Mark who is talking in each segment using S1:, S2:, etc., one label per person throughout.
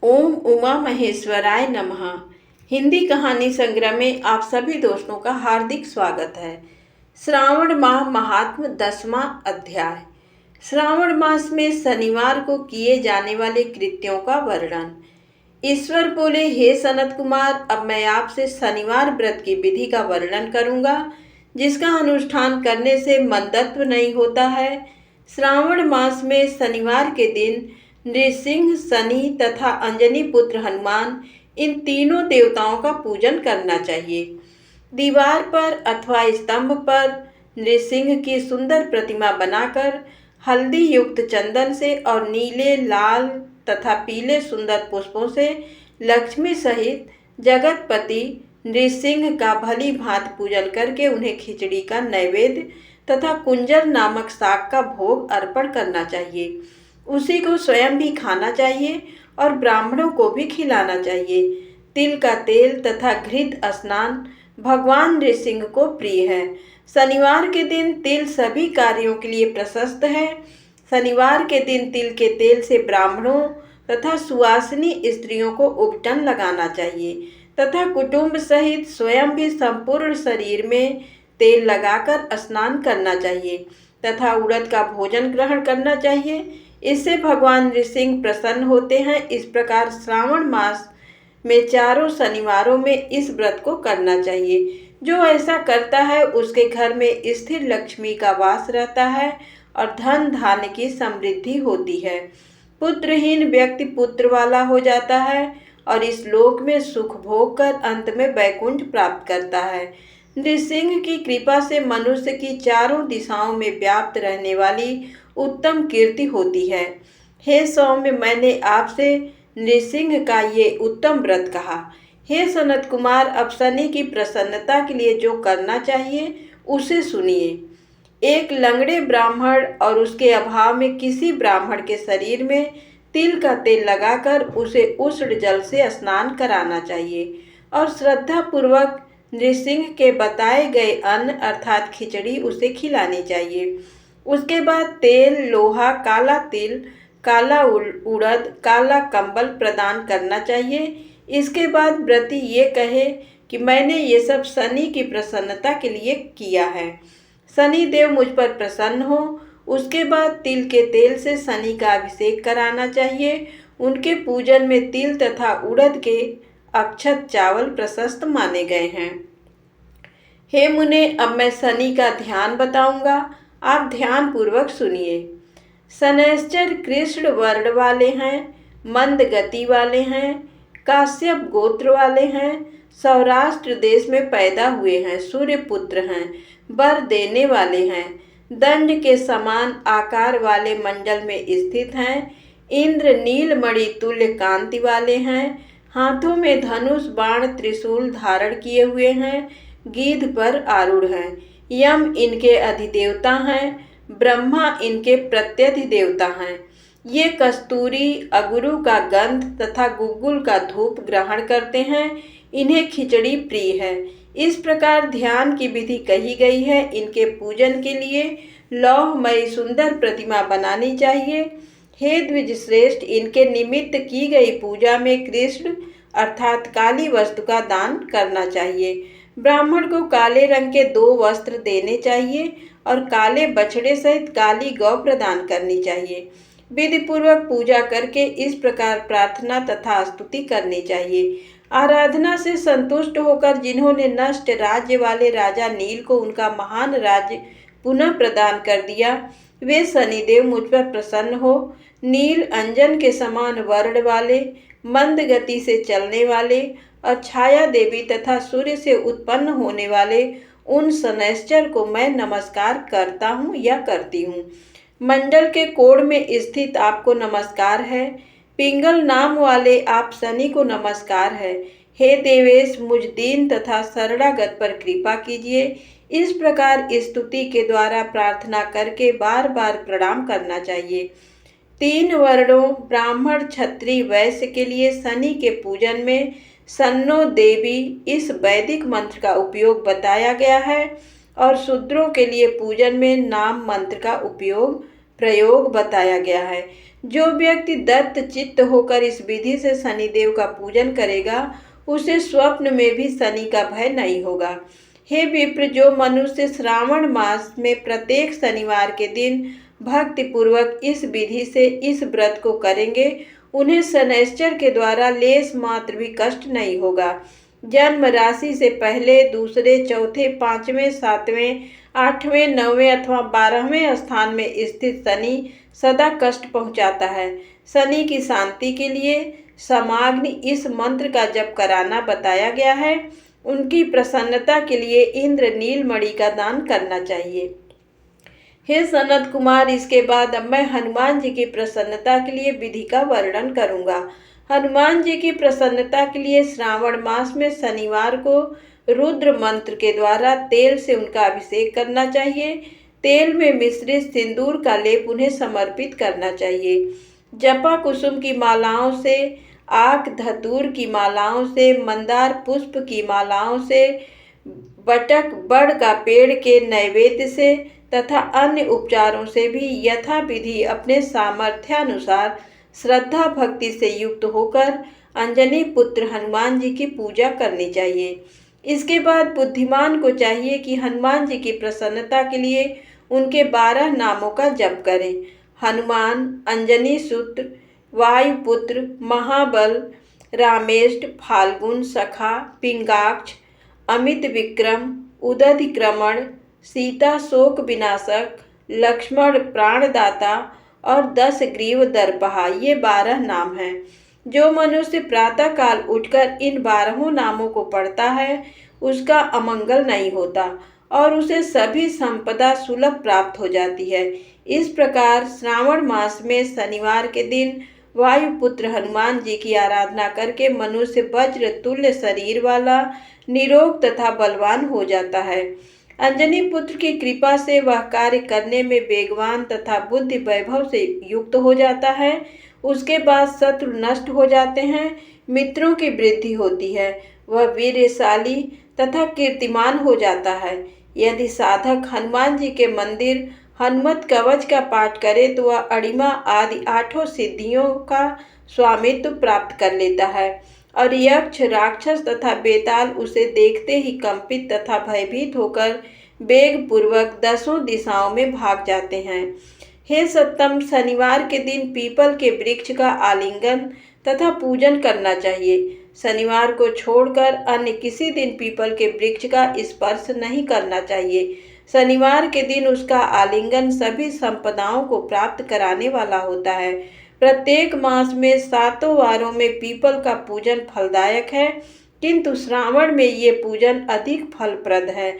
S1: ओम उमा महेश्वराय नमः। हिंदी कहानी संग्रह में आप सभी दोस्तों का हार्दिक स्वागत है। श्रावण माह महात्म 10वां अध्याय। श्रावण मास में शनिवार को किए जाने वाले कृत्यों का वर्णन। ईश्वर बोले, हे सनत कुमार, अब मैं आपसे शनिवार व्रत की विधि का वर्णन करूंगा, जिसका अनुष्ठान करने से मंदत्व नहीं होता है। श्रावण मास में शनिवार के दिन नृसिंह, शनि तथा अंजनी पुत्र हनुमान, इन तीनों देवताओं का पूजन करना चाहिए। दीवार पर अथवा स्तंभ पर नृसिंह की सुंदर प्रतिमा बनाकर हल्दी युक्त चंदन से और नीले, लाल तथा पीले सुंदर पुष्पों से लक्ष्मी सहित जगतपति नृसिंह का भली भांति पूजन करके उन्हें खिचड़ी का नैवेद्य तथा कुंजर नामक शाक का भोग अर्पण करना चाहिए। उसी को स्वयं भी खाना चाहिए और ब्राह्मणों को भी खिलाना चाहिए। तिल का तेल तथा घृत स्नान भगवान नृसिंह को प्रिय है। शनिवार के दिन तिल सभी कार्यों के लिए प्रशस्त है। शनिवार के दिन तिल के तेल से ब्राह्मणों तथा सुवासिनी स्त्रियों को उपटन लगाना चाहिए तथा कुटुंब सहित स्वयं भी संपूर्ण शरीर में तेल लगाकर स्नान करना चाहिए तथा उड़द का भोजन ग्रहण करना चाहिए। इससे भगवान नृसिंह प्रसन्न होते हैं। इस प्रकार श्रावण मास में चारों शनिवारों में इस व्रत को करना चाहिए। जो ऐसा करता है उसके घर में स्थिर लक्ष्मी का वास रहता है और धन धान्य की समृद्धि होती है। पुत्रहीन व्यक्ति पुत्र वाला हो जाता है और इस लोक में सुख भोग कर अंत में वैकुंठ प्राप्त करता है। नृसिंह की कृपा से मनुष्य की चारों दिशाओं में व्याप्त रहने वाली उत्तम कीर्ति होती है। हे सौम्य, मैंने आपसे नृसिंह का ये उत्तम व्रत कहा। हे सनत कुमार, अब शनि की प्रसन्नता के लिए जो करना चाहिए उसे सुनिए। एक लंगड़े ब्राह्मण और उसके अभाव में किसी ब्राह्मण के शरीर में तिल का तेल लगाकर उसे उष्ण जल से स्नान कराना चाहिए और श्रद्धा पूर्वक नृसिंह के बताए गए अन्न अर्थात खिचड़ी उसे खिलानी चाहिए। उसके बाद तेल, लोहा, काला तिल, काला उड़द, काला कंबल प्रदान करना चाहिए। इसके बाद व्रती ये कहे कि मैंने ये सब शनि की प्रसन्नता के लिए किया है, शनि देव मुझ पर प्रसन्न हो। उसके बाद तिल के तेल से शनि का अभिषेक कराना चाहिए। उनके पूजन में तिल तथा उड़द के अक्षत चावल प्रशस्त माने गए हैं। हे मुने, अब मैं शनि का ध्यान बताऊंगा, आप ध्यान पूर्वक सुनिए। शनैश्चर कृष्ण वर्ण वाले हैं, मंद गति वाले हैं, काश्यप गोत्र वाले हैं, सौराष्ट्र देश में पैदा हुए हैं, सूर्य पुत्र हैं, वर देने वाले हैं, दंड के समान आकार वाले मंडल में स्थित हैं, इंद्र नीलमणि तुल्य कांति वाले हैं, हाथों में धनुष बाण त्रिशूल धारण किए हुए हैं, गीध पर आरूढ़ हैं, यम इनके अधिदेवता हैं, ब्रह्मा इनके प्रत्यधिदेवता हैं। ये कस्तूरी, अगुरु का गंध तथा गुग्गुल का धूप ग्रहण करते हैं। इन्हें खिचड़ी प्रिय है। इस प्रकार ध्यान की विधि कही गई है। इनके पूजन के लिए लौहमयी सुंदर प्रतिमा बनानी चाहिए। हे द्विज श्रेष्ठ, इनके निमित्त की गई पूजा में कृष्ण अर्थात काली वस्तु का दान करना चाहिए। ब्राह्मण को काले रंग के 2 वस्त्र देने चाहिए और काले बछड़े सहित काली गौ प्रदान करनी चाहिए। विधि पूर्वक पूजा करके इस प्रकार प्रार्थना तथा स्तुति करनी चाहिए। आराधना से संतुष्ट होकर जिन्होंने नष्ट राज्य वाले राजा नील को उनका महान राज्य पुनः प्रदान कर दिया, वे शनिदेव मुझ पर प्रसन्न हो। नील अंजन के समान वर्ण वाले, मंद गति से चलने वाले और छाया देवी तथा सूर्य से उत्पन्न होने वाले उन शनैश्चर को मैं नमस्कार करता हूँ या करती हूँ। मंडल के कोण में स्थित आपको नमस्कार है। पिंगल नाम वाले आप शनि को नमस्कार है। हे देवेश, मुझ दीन तथा शरणागत पर कृपा कीजिए। इस प्रकार स्तुति के द्वारा प्रार्थना करके बार बार प्रणाम करना चाहिए। 3 वर्णों ब्राह्मण, क्षत्रिय, वैश्य के लिए शनि के पूजन में सन्नो देवी इस वैदिक मंत्र का उपयोग बताया गया है और शूद्रों के लिए पूजन में नाम मंत्र का प्रयोग बताया गया है। जो व्यक्ति दत्त चित्त होकर इस विधि से शनिदेव का पूजन करेगा उसे स्वप्न में भी शनि का भय नहीं होगा। हे विप्र, जो मनुष्य श्रावण मास में प्रत्येक शनिवार के दिन भक्ति पूर्वक इस विधि से इस व्रत को करेंगे उन्हें शनैश्चर के द्वारा लेश मात्र भी कष्ट नहीं होगा। जन्म राशि से पहले, दूसरे, चौथे, पांचवें, सातवें, आठवें, नौवें अथवा 12वें स्थान में स्थित शनि सदा कष्ट पहुंचाता है। शनि की शांति के लिए समाग्नि इस मंत्र का जप कराना बताया गया है। उनकी प्रसन्नता के लिए इंद्र नीलमणि का दान करना चाहिए। हे सनत कुमार, इसके बाद अब मैं हनुमान जी की प्रसन्नता के लिए विधि का वर्णन करूंगा। हनुमान जी की प्रसन्नता के लिए श्रावण मास में शनिवार को रुद्र मंत्र के द्वारा तेल से उनका अभिषेक करना चाहिए। तेल में मिश्रित सिंदूर का लेप उन्हें समर्पित करना चाहिए। जपा कुसुम की मालाओं से, आक धतूर की मालाओं से, मंदार पुष्प की मालाओं से, बटक बड़ का पेड़ के नैवेद्य से तथा अन्य उपचारों से भी यथा विधि अपने सामर्थ्यानुसार श्रद्धा भक्ति से युक्त होकर अंजनी पुत्र हनुमान जी की पूजा करनी चाहिए। इसके बाद बुद्धिमान को चाहिए कि हनुमान जी की प्रसन्नता के लिए उनके 12 नामों का जप करें। हनुमान, अंजनी सूत्र, वायुपुत्र, महाबल, रामेष्ट, फाल्गुन, सखा, पिंगाक्ष, अमित विक्रम, उदधिक्रमण, सीता शोक विनाशक, लक्ष्मण प्राणदाता और 10 ग्रीव दर्पहा, ये 12 नाम हैं। जो मनुष्य प्रातः काल उठकर इन 12 नामों को पढ़ता है उसका अमंगल नहीं होता और उसे सभी संपदा सुलभ प्राप्त हो जाती है। इस प्रकार श्रावण मास में शनिवार के दिन वायुपुत्र हनुमान जी की आराधना करके मनुष्य वज्र तुल्य शरीर वाला, निरोग तथा बलवान हो जाता है। अंजनी पुत्र की कृपा से वह कार्य करने में वेगवान तथा बुद्धि वैभव से युक्त हो जाता है। उसके बाद शत्रु नष्ट हो जाते हैं, मित्रों की वृद्धि होती है, वह वीरशाली तथा कीर्तिमान हो जाता है। यदि साधक हनुमान जी के मंदिर हनुमत कवच का पाठ करे तो वह अणिमा आदि 8 सिद्धियों का स्वामित्व प्राप्त कर लेता है और यक्ष, राक्षस तथा बेताल उसे देखते ही कंपित तथा भयभीत होकर वेग पूर्वक 10 दिशाओं में भाग जाते हैं। हे सत्तम, शनिवार के दिन पीपल के वृक्ष का आलिंगन तथा पूजन करना चाहिए। शनिवार को छोड़कर अन्य किसी दिन पीपल के वृक्ष का स्पर्श नहीं करना चाहिए। शनिवार के दिन उसका आलिंगन सभी संपदाओं को प्राप्त कराने वाला होता है। प्रत्येक मास में 7 वारों में पीपल का पूजन फलदायक है, किंतु श्रावण में ये पूजन अधिक फलप्रद है।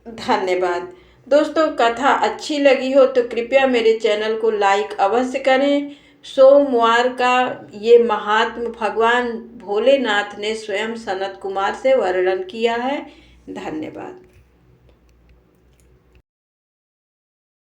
S1: धन्यवाद। दोस्तों, कथा अच्छी लगी हो तो कृपया मेरे चैनल को लाइक अवश्य करें। सोमवार का ये महात्म भगवान भोलेनाथ ने स्वयं सनत कुमार से वर्णन किया है। धन्यवाद।